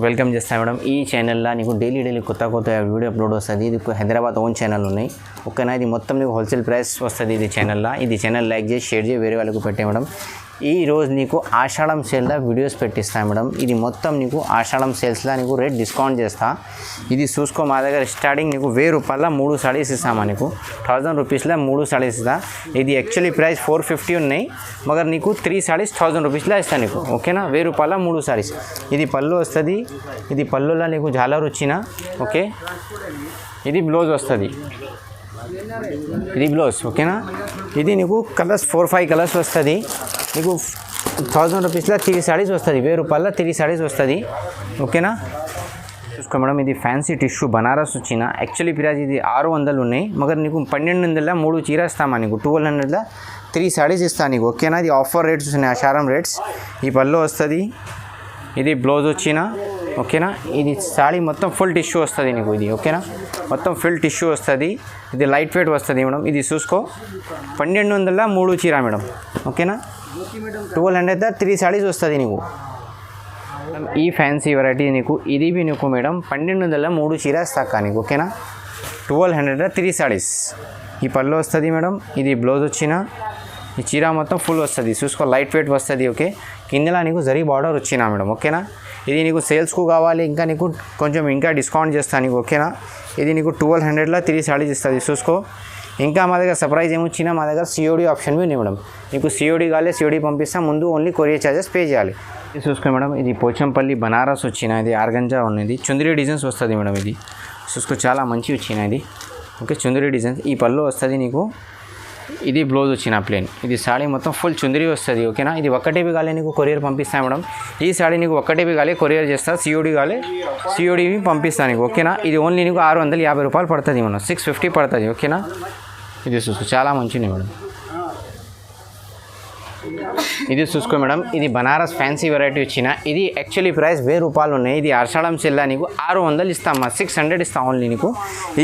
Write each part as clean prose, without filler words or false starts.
Welcome చేస్తాను madam. ఈ ఛానల్లో నీకు డైలీ కొత్త వీడియో అప్లోడ్ వస్తుంది. ఇది హైదరాబాద్ ఓన్ ఛానల్ ఉన్నాయి. ఓకేనా, ఇది మొత్తం నీకు హోల్సేల్ ప్రైస్ వస్తుంది. ఇది ఛానల్ లైక్ చేసి షేర్ చేసి వేరే వాళ్ళకు పెట్టే మేడం. ఈ రోజు నీకు ఆషాఢం సేల్లో వీడియోస్ పెట్టిస్తాను మేడం. ఇది మొత్తం నీకు ఆషాఢం సేల్స్లో నీకు రేట్ డిస్కౌంట్ చేస్తా. ఇది చూసుకో, మా దగ్గర స్టార్టింగ్ నీకు 1000 రూపాయల 3 సారీస్ ఇస్తామా, నీకు 1000 రూపీస్లో 3 సారీస్ ఇస్తా. ఇది యాక్చువల్లీ ప్రైస్ 450 ఉన్నాయి, మగర్ నీకు 3 సారీస్ 1000 రూపీస్లో ఇస్తాను నీకు. ఓకేనా, 1000 రూపాయల 3 సారీస్. ఇది పళ్ళు వస్తుంది. ఇది పళ్ళులో నీకు జాలర్ వచ్చిన. ఓకే, ఇది బ్లౌజ్ వస్తుంది. ఇది బ్లౌజ్. ఓకేనా, ఇది నీకు కలర్స్ 4-5 కలర్స్ వస్తుంది. నీకు 1000 రూపీస్లో 3 సారీస్ వస్తుంది. 1000 రూపాయల 3 సారీస్ వస్తుంది. ఓకేనా, చూసుకో మేడం. ఇది ఫ్యాన్సీ టిష్యూ బనారస్ వచ్చిన. యాక్చువల్లీ ప్రైస్ ఇది 600 ఉన్నాయి, మగర్ నీకు 1200 3 చీర ఇస్తామా, నీకు 1200 3 సారీస్ ఇస్తాను నీకు. ఓకేనా, ఇది ఆఫర్ రేట్స్ ఉన్నాయి, ఆషాఢం రేట్స్. ఈ పళ్ళు వస్తుంది. ఇది బ్లౌజ్ వచ్చిన. ఓకేనా, ఇది సారీ మొత్తం ఫుల్ టిష్యూ వస్తుంది నీకు. ఇది ఓకేనా, మొత్తం ఫుల్ టిష్యూ వస్తుంది. ఇది లైట్ వెయిట్ వస్తుంది మేడం. ఇది చూసుకో, 1200 3 చీర మేడం. ఓకేనా, 1200 3 సారీస్ వస్తుంది నీకు. ఈ ఫ్యాన్సీ వెరైటీ నీకు ఇది బి నీకు మేడం 1200 3 చీర ఇస్తాక నీకు. ఓకేనా, 1200 3 సారీస్. ఈ పళ్ళు వస్తుంది మేడం. ఇది బ్లౌజ్ వచ్చిన. ఈ చీర మొత్తం ఫుల్ వస్తుంది. చూసుకో, లైట్ వెయిట్ వస్తుంది. ఓకే, కిందలా నీకు జరీ బార్డర్ వచ్చినా మేడం. ఓకేనా, ఇది నీకు సేల్స్కు కావాలి, ఇంకా నీకు కొంచెం ఇంకా డిస్కౌంట్ చేస్తాను నీకు. ఓకేనా, ఇది నీకు 1200 3 సారీస్ ఇస్తుంది. చూసుకో, ఇంకా మా దగ్గర సర్ప్రైజ్ ఏమొచ్చినా మా దగ్గర సిఓడి ఆప్షన్ ఉంది మేడం. నీకు సిఓడి కావాలి, సిఓడి పంపిస్తా. ముందు ఓన్లీ కొరియర్ ఛార్జెస్ పే చేయాలి. ఇది చూసుకో మేడం. ఇది పోచంపల్లి బనారస్ వచ్చిన. ఇది ఆర్గంజా ఉన్నది. చుందరి డిజైన్స్ వస్తుంది మేడం. ఇది చూసుకో, చాలా మంచి వచ్చిన. ఇది ఓకే, చుందరి డిజైన్స్. ఈ పళ్ళు వస్తుంది నీకు. ఇది బ్లౌజ్ వచ్చిన ప్లేన్. ఇది సాడీ మొత్తం ఫుల్ చుందరి వస్తుంది. ఓకేనా, ఇది ఒక్కటేవి కాలే నీకు కొరియర్ పంపిస్తాను మేడం. ఈ సాడీ నీకు ఒక్కటేవి కాలే కొరియర్ చేస్తా. సిఓడి కాలే సిఓడి పంపిస్తాను నీకు. ఓకేనా, ఇది ఓన్లీ నీకు 650 రూపాయలు పడుతుంది మేడం. 650 పడుతుంది. ఓకేనా, ఇది చూసుకో, చాలా మంచిది మేడం. ఇది చూసుకో మేడం. ఇది బనారస్ ఫ్యాన్సీ వెరైటీ వచ్చిన. ఇది యాక్చువల్లీ ప్రైస్ 1000 రూపాయలు ఉన్నాయి. ఇది ఆషాఢం సెల్లా నీకు 600 ఇస్తామా, 600 ఇస్తాం ఓన్లీ నీకు.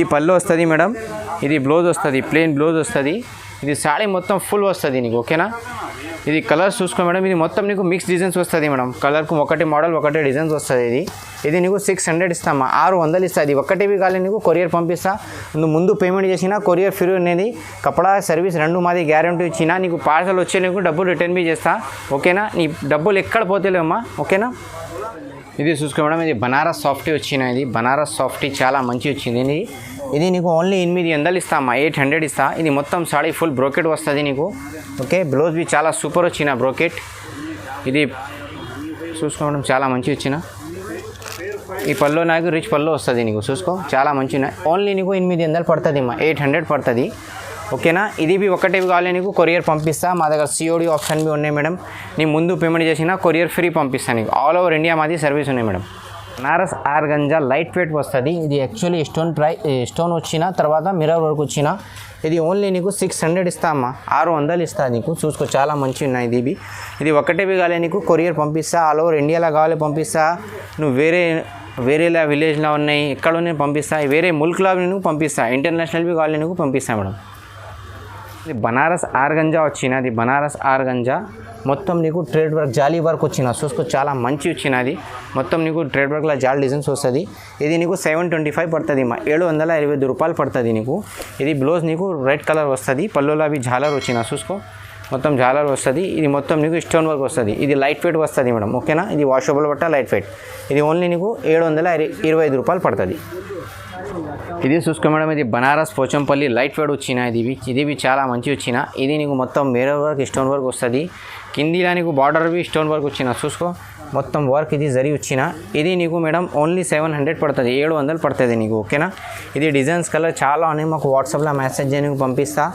ఈ పళ్ళు వస్తుంది మేడం. ఇది బ్లౌజ్ వస్తుంది, ప్లెయిన్ బ్లౌజ్ వస్తుంది. ఇది సాడీ మొత్తం ఫుల్ వస్తుంది నీకు. ఓకేనా, ఇది కలర్స్ చూసుకో మేడం. ఇది మొత్తం నీకు మిక్స్ డిజైన్స్ వస్తుంది మేడం. కలర్కు ఒకటి మోడల్ ఒకటే డిజైన్స్ వస్తుంది. ఇది నీకు 600 ఇస్తామా, 600 ఇస్తుంది. ఒక్కటివి కాలే నీకు కొరియర్ పంపిస్తా. ముందు పేమెంట్ చేసినా కొరియర్ ఫ్రీ అనేది. కపడా సర్వీస్ 2 మాది గ్యారెంటీ ఇచ్చినా. నీకు పార్సల్ వచ్చే నీకు డబ్బులు రిటర్న్ బి చేస్తా. ఓకేనా, నీ డబ్బులు ఎక్కడ పోతేలేమ్మా. ఓకేనా, ఇది చూసుకో మేడం. ఇది బనారస్ సాఫ్టీ వచ్చిన. ఇది బనారస్ సాఫ్టీ చాలా మంచి వచ్చింది. ఇది నీకు ఓన్లీ 800 ఇస్తామా, 800 ఇస్తా. ఇది మొత్తం సాడీ ఫుల్ బ్రోకెట్ వస్తుంది నీకు. ఓకే, బ్లౌజ్ బి చాలా సూపర్ వచ్చిన బ్రోకెట్. ఇది చూసుకో మేడం, చాలా మంచి వచ్చిన. ఈ పళ్ళు నాకు రిచ్ పళ్ళు వస్తుంది నీకు. చూసుకో, చాలా మంచి. ఓన్లీ నీకు 800 పడుతుంది అమ్మా, 800 పడుతుంది. ఓకేనా, ఇది బి ఒకటే కావాలి నీకు కొరియర్ పంపిస్తా. మా దగ్గర సిఓడి ఆప్షన్ బి ఉన్నాయి మేడం. నీ ముందు పేమెంట్ చేసినా కొరియర్ ఫ్రీ పంపిస్తాను నీకు. ఆల్ ఓవర్ ఇండియా మాది సర్వీస్ ఉన్నాయి madam. Banaras organza light weight వస్తుంది. ఇది యాక్చువల్లీ స్టోన్ వచ్చిన తర్వాత మిర్రర్ వర్క్ వచ్చిన. ఇది ఓన్లీ నీకు 600 ఇస్తా అమ్మా, 600 ఇస్తా నీకు. చూసుకో, చాలా మంచి ఉన్నాయి. ఇది ఒకటేవి కావాలి నీకు కొరియర్ పంపిస్తా. ఆల్ ఓవర్ ఇండియాలో కావాలి పంపిస్తా. నువ్వు వేరేలా విలేజ్లో ఉన్నాయి ఎక్కడ ఉన్నాయి పంపిస్తా. వేరే ముల్క్లో నువ్వు పంపిస్తా. ఇంటర్నేషనల్వి కావాలి నీకు పంపిస్తా మేడం. ఇది బనారస్ ఆర్గంజా వచ్చిన. అది బనారస్ ఆర్గంజా మొత్తం నీకు ట్రేడ్ వర్క్ జాలీ వర్క్ వచ్చిన. చూసుకో, చాలా మంచి వచ్చినది. మొత్తం నీకు ట్రేడ్ వర్క్లో జాల్ డిజైన్స్ వస్తుంది. ఇది నీకు 725 పడుతుంది మా, 725 రూపాయలు పడుతుంది నీకు. ఇది బ్లౌజ్ నీకు రెడ్ కలర్ వస్తుంది. పళ్ళులో అవి జాలర్ వచ్చిన. చూసుకో, మొత్తం జాలర్ వస్తుంది. ఇది మొత్తం నీకు స్టోన్ వర్క్ వస్తుంది. ఇది లైట్ వెయిట్ వస్తుంది మేడం. ఓకేనా, ఇది వాషబుల్ బట్ట లైట్ వెయిట్. ఇది ఓన్లీ నీకు 725 రూపాయలు పడుతుంది. ఇది చూసుకో మేడం. ఇది బనారస్ పోచంపల్లి లైట్ వెయిట్ వచ్చిన. ఇది చాలా మంచి వచ్చిన. ఇది నీకు మొత్తం మిర్రర్ వర్క్ స్టోన్ వర్క్ వస్తుంది. కిందిలా నీకు బార్డర్వి స్టోన్ వర్క్ వచ్చిన. చూసుకో, మొత్తం వర్క్ ఇది జరి వచ్చిన. ఇది నీకు మేడం ఓన్లీ 700 పడుతుంది, 700 పడుతుంది నీకు. ఓకేనా, ఇది డిజైన్స్ కలర్ చాలా ఉన్నాయి. మాకు వాట్సాప్లో మెసేజ్ చేయడానికి పంపిస్తా.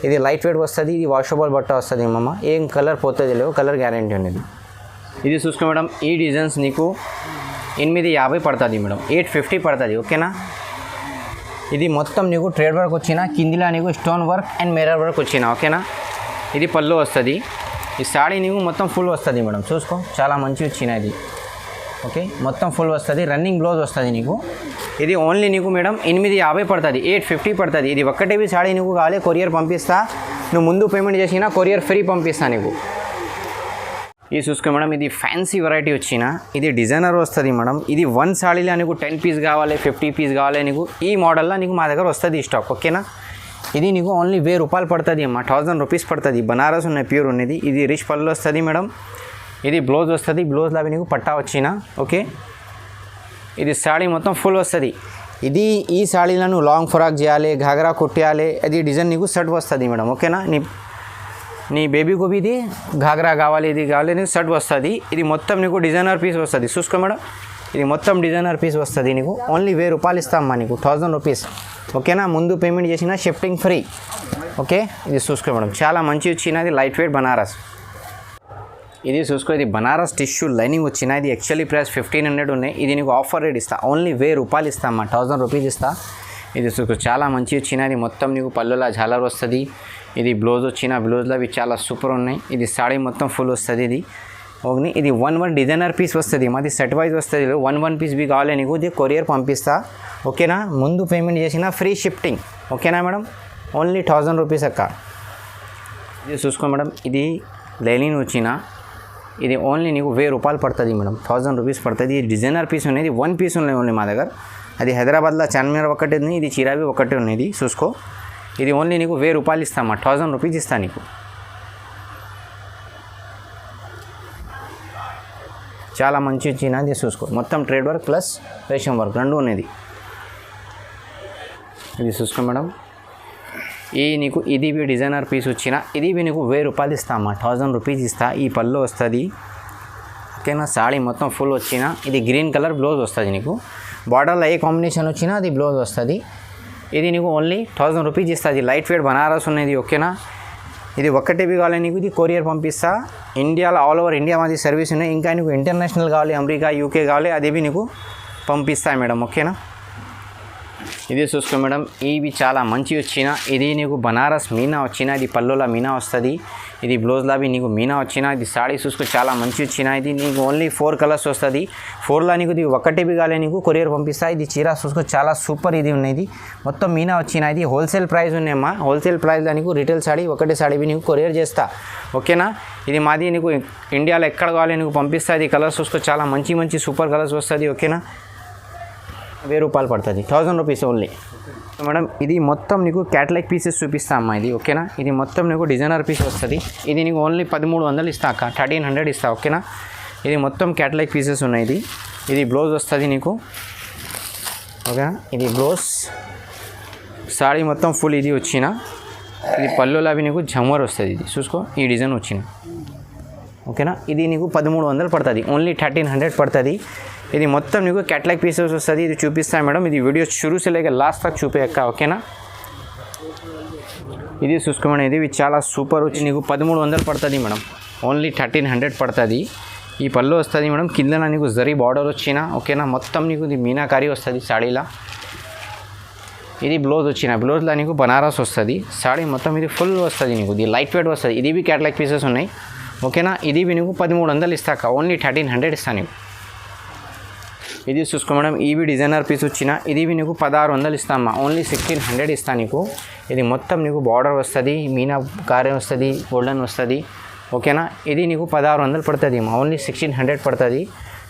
ఇది లైట్ వెయిట్ వస్తుంది. ఇది వాషబుల్ బట్ట వస్తుంది మమ్మ. ఏం కలర్ పోతుంది లేవు, కలర్ గ్యారెంటీ ఉన్నది. ఇది చూసుకో మేడం. ఈ డిజైన్స్ నీకు 850 పడుతుంది మేడం, 850 పడుతుంది. ఓకేనా, ఇది మొత్తం నీకు ట్రేడ్ వర్క్ వచ్చిన. కిందిలా నీకు stone work and mirror work వచ్చిన. ఓకేనా, ఇది పళ్ళు వస్తుంది. ఈ సాడీ నీకు మొత్తం ఫుల్ వస్తుంది మేడం. చూసుకో, చాలా మంచి వచ్చిన. ఇది ఓకే, మొత్తం ఫుల్ వస్తుంది. రన్నింగ్ బ్లౌజ్ వస్తుంది నీకు. ఇది ఓన్లీ నీకు మేడం 850 పడుతుంది, 850 పడుతుంది. ఇది ఒక్కటేవి సాడీ నీకు కావాలి కొరియర్ పంపిస్తా. నువ్వు ముందు పేమెంట్ చేసినా కొరియర్ ఫ్రీ పంపిస్తా నీకు. ఇది చూసుకో మేడం, ఇది ఫ్యాన్సీ వెరైటీ వచ్చిన ఇది డిజైనర్ వస్తుంది మేడం. ఇది 1 సాడీలో నీకు 10 పీస్ కావాలి, 50 పీస్ కావాలి నీకు ఈ మోడల్లో నీకు మా దగ్గర వస్తుంది స్టాక్. ఓకేనా, ఇది నీకు ఓన్లీ 1000 రూపాయలు పడుతుంది అమ్మా, 1000 రూపీస్ పడుతుంది. బనారస్ ఉన్నాయి, ప్యూర్ ఉన్నది. ఇది రిచ్ పళ్ళు వస్తుంది మేడం. ఇది బ్లౌజ్ వస్తుంది, బ్లౌజ్లో అవి నీకు పట్టా వచ్చిన. ఓకే, ఇది సాడీ మొత్తం ఫుల్ వస్తుంది. ఇది ఈ సాడీలో నువ్వు లాంగ్ ఫ్రాక్ చేయాలి, ఘాగ్రా కుట్టాలి, అది డిజైన్ నీకు సెట్ వస్తుంది మేడం. ఓకేనా, నీ బేబీకి ఇది ఘాగ్రా కావాలి, ఇది కావాలి నీకు సెట్ వస్తుంది. ఇది మొత్తం నీకు డిజైనర్ పీస్ వస్తుంది. చూసుకో మేడం, ఇది మొత్తం డిజైనర్ పీస్ వస్తుంది నీకు. ఓన్లీ 1000 రూపాయలు ఇస్తామమ్మా నీకు, 1000 రూపీస్. ఓకేనా, ముందు పేమెంట్ చేసిన షిఫ్టింగ్ ఫ్రీ. ఓకే, ఇది చూసుకో మేడం, చాలా మంచి వచ్చినది లైట్ వెయిట్ బనారస్. ఇది చూసుకో, ఇది బనారస్ టిష్యూ లైనింగ్ వచ్చిన. ఇది యాక్చువల్లీ ప్రైస్ 1500 ఉన్నాయి. ఇది నీకు ఆఫర్ రేట్ ఇస్తా, ఓన్లీ 1000 రూపాయలు ఇస్తామమ్మా, 1000 రూపీస్ ఇస్తా. ఇది చూసుకో, చాలా మంచి వచ్చినది. మొత్తం నీకు పళ్ళులా జాలర్ వస్తుంది. ఇది బ్లౌజ్ వచ్చిన, బ్లౌజ్లో అవి చాలా సూపర్ ఉన్నాయి. ఇది సాడీ మొత్తం ఫుల్ వస్తుంది. ఇది ఓకే, ఇది 1 డిజైనర్ పీస్ వస్తుంది, మాది సెట్ వైజ్ వస్తుంది. 1 పీస్ బి కావాలి నీకు, ఇది కొరియర్ పంపిస్తా. ఓకేనా, ముందు పేమెంట్ చేసిన ఫ్రీ షిఫ్టింగ్. ఓకేనా మేడం, ఓన్లీ 1000 రూపీస్ అక్క. ఇది చూసుకో మేడం, ఇది లైనింగ్ వచ్చిన, ఇది ఓన్లీ నీకు 1000 రూపాయలు పడుతుంది మేడం, 1000 రూపీస్ పడుతుంది. ఇది డిజైనర్ పీస్ ఉన్నది, 1 పీస్ ఉన్నాయి ఓన్లీ మా దగ్గర. అది హైదరాబాద్లో చార్మినార్ ఒకటి ఉంది, ఇది చిరావి ఒకటి ఉన్నది. చూసుకో, ఇది ఓన్లీ నీకు 1000 రూపాయలు ఇస్తామా, 1000 రూపీస్ ఇస్తా నీకు. చాలా మంచి వచ్చిన, ఇది చూసుకో, మొత్తం ట్రేడ్ వర్క్ ప్లస్ రేషం వర్క్ రెండు ఉన్నది. ఇది చూసుకో మేడం, ఈ నీకు ఇది డిజైనర్ పీస్ వచ్చిన, ఇది నీకు 1000 రూపాయలు ఇస్తామా, 1000 రూపీస్ ఇస్తా. ఈ పళ్ళు వస్తుంది. ఓకేనా, సాడీ మొత్తం ఫుల్ వచ్చిన. ఇది గ్రీన్ కలర్ బ్లౌజ్ వస్తుంది నీకు, బార్డర్లో ఏ కాంబినేషన్ వచ్చినా అది బ్లౌజ్ వస్తుంది. ఇది నీకు ఓన్లీ 1000 రూపీస్ ఇస్తుంది. లైట్ వెయిట్ బనారస్ ఉన్నది. ఓకేనా, ఇది ఒక్కటే కావాలి నీకు, ఇది కొరియర్ పంపిస్తా. ఇండియాలో ఆల్ ఓవర్ ఇండియా మాది సర్వీస్ ఉన్నాయి. ఇంకా నీకు ఇంటర్నేషనల్ కావాలి, అమెరికా యూకే కావాలి, అది నీకు పంపిస్తా మేడం. ఓకేనా, ఇది చూసుకో మేడం, ఇవి చాలా మంచి వచ్చిన. ఇది నీకు బనారస్ మీనా వచ్చిన, ఇది పళ్ళులో మీనా వస్తుంది. ఇది బ్లౌజ్లో నీకు మీనా వచ్చిన. ఇది సాడీ చూసుకో, చాలా మంచి వచ్చిన. ఇది నీకు ఓన్లీ 4 కలర్స్ వస్తుంది. 4లో నీకు ఇది ఒకటి కావాలి నీకు కొరియర్ పంపిస్తా. ఇది చీర చూసుకో, చాలా సూపర్ ఇది ఉన్నది, మొత్తం మీనా వచ్చిన. ఇది హోల్సేల్ ప్రైస్ ఉన్నాయమ్మా, హోల్సేల్ ప్రైస్లో నీకు రిటైల్ సాడీ ఒకటి సాడీ నీకు కొరియర్ చేస్తా. ఓకేనా, ఇది మాది నీకు ఇండియాలో ఎక్కడ కావాలి నీకు పంపిస్తా. ఇది కలర్స్ చూసుకో, చాలా మంచి మంచి సూపర్ కలర్స్ వస్తుంది. ఓకేనా, 1000 రూపాయలు పడుతుంది, 1000 రూపీస్ ఓన్లీ మేడం. ఇది మొత్తం నీకు క్యాటలాగ్ పీసెస్ చూపిస్తా అమ్మా ఇది. ఓకేనా, ఇది మొత్తం నీకు డిజైనర్ పీస్ వస్తుంది. ఇది నీకు ఓన్లీ 1300 ఇస్తా అక్క, 1300 ఇస్తా. ఓకేనా, ఇది మొత్తం క్యాటలాగ్ పీసెస్ ఉన్నాయి. ఇది బ్లౌజ్ వస్తుంది నీకు. ఓకేనా, ఇది బ్లౌజ్, సాడీ మొత్తం ఫుల్ ఇది వచ్చిన. ఇది పళ్ళులో అవి నీకు జమ్మర్ వస్తుంది. ఇది చూసుకో, ఈ డిజైన్ వచ్చిన. ఓకేనా, ఇది నీకు 1300 పడుతుంది, ఓన్లీ 1300 పడుతుంది. ఇది మొత్తం నీకు క్యాటలాగ్ పీసెస్ వస్తుంది. ఇది చూపిస్తాను మేడం, ఇది వీడియో షురూ से लेकर లాస్ట్ తక్ చూపేయక్క. ఓకేనా, ఇది చూసుకో మేడం, ఇది చాలా సూపర్ వచ్చి నీకు 1300 పడుతుంది మేడం, ఓన్లీ 1300 పడుతుంది. ఈ పళ్ళు వస్తుంది మేడం, కింద నీకు జరీ బార్డర్ వచ్చిన. ఓకేనా, మొత్తం నీకు ఇది మీనాకారీ వస్తుంది సాడీలా. ఇది బ్లౌజ్ వచ్చిన, బ్లౌజ్లో నీకు బనారస్ వస్తుంది. సాడీ మొత్తం ఇది ఫుల్ వస్తుంది నీకు, ఇది లైట్ వెయిట్ వస్తుంది. ఇది క్యాటలాగ్ పీసెస్ ఉన్నాయి. ఓకేనా, ఇది నీకు 1300 ఇస్తాక, ఓన్లీ 1300 ఇస్తాను నీకు. ఇది చూసుకో మేడం, ఇవి డిజైనర్ పీస్ వచ్చిన. ఇది నీకు 1600 ఇస్తామా, ఓన్లీ 1600 ఇస్తా నీకు. ఇది మొత్తం నీకు బార్డర్ వస్తుంది, మీనా కారే వస్తుంది, గోల్డెన్ వస్తుంది. ఓకేనా, ఇది నీకు 1600 పడుతుంది అమ్మా, ఓన్లీ 1600 పడుతుంది.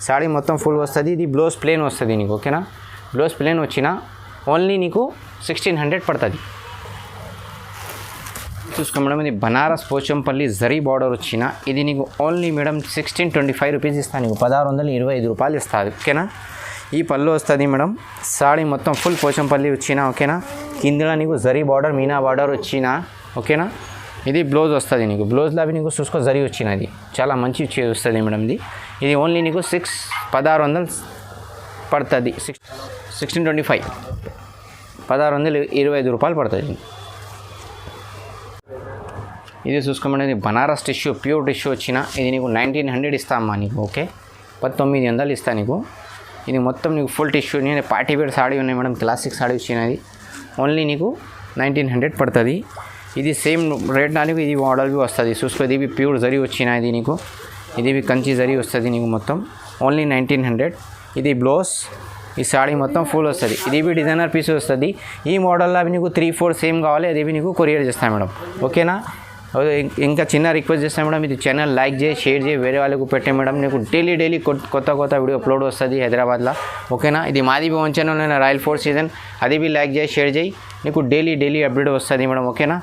సాడీ మొత్తం ఫుల్ వస్తుంది. ఇది బ్లౌజ్ ప్లేన్ వస్తుంది నీకు. ఓకేనా, బ్లౌజ్ ప్లేన్ వచ్చిన ఓన్లీ నీకు 1600 పడుతుంది. చూసుకో మేడం, ఇది బనారస్ పోచంపల్లి జరీ బార్డర్ వచ్చిన. ఇది నీకు ఓన్లీ మేడం 1625 రూపీస్ ఇస్తాను నీకు, 1625 రూపాయలు ఇస్తుంది. ఓకేనా, ఈ పళ్ళు వస్తుంది మేడం, సాడీ మొత్తం ఫుల్ పోచంపల్లి వచ్చిన. ఓకేనా, కింద నీకు జరీ బార్డర్ మీనా బార్డర్ వచ్చిన. ఓకేనా, ఇది బ్లౌజ్ వస్తుంది నీకు, బ్లౌజ్లో అవి నీకు చూసుకో జరీ వచ్చినది, చాలా మంచి వస్తుంది మేడం. ఇది ఓన్లీ నీకు 1600 పడుతుంది, 1625, 1625 రూపాయలు పడుతుంది. ఇది చూసుకోమంటే ఇది బనారస్ టిష్యూ, ప్యూర్ టిష్యూ వచ్చిన. ఇది నీకు 1900 ఇస్తా అమ్మా నీకు. ఓకే, 1900 ఇస్తా నీకు. ఇది మొత్తం నీకు ఫుల్ టిష్యూ, నేను పార్టీ వేర్ సాడీ ఉన్నాయి మేడం, క్లాసిక్ సాడీ వచ్చినది. ఓన్లీ నీకు 1900 పడుతుంది. ఇది సేమ్ రేట్ నీకు ఇది మోడల్ వస్తుంది. చూసుకో, ఇది ప్యూర్ జరీ వచ్చిన. ఇది నీకు ఇది కంచి జరీ వస్తుంది నీకు, మొత్తం ఓన్లీ 1900. ఇది బ్లౌజ్, ఈ సాడీ మొత్తం ఫుల్ వస్తుంది. ఇది డిజైనర్ పీస్ వస్తుంది. ఈ మోడల్లో అవి నీకు 3-4 సేమ్ కావాలి, అది నీకు కొరియర్ చేస్తాను మేడం. ఓకేనా, ఇంకా చిన్న రిక్వెస్ట్ చేస్తాను మేడం, ఇది ఛానల్ లైక్ చేయి, షేర్ చేయి, వేరే వాళ్ళకు పెట్టే మేడం. నీకు డైలీ కొత్త వీడియో అప్లోడ్ వస్తుంది హైదరాబాద్లో, ఓకేనా. ఇది మాది ఓన్ ఛానల్, నేను రాయల్ 4 సీజన్, అది బి లైక్ చేయి, షేర్ చేయి, నీకు డైలీ అప్డేట్ వస్తుంది మేడం, ఓకేనా.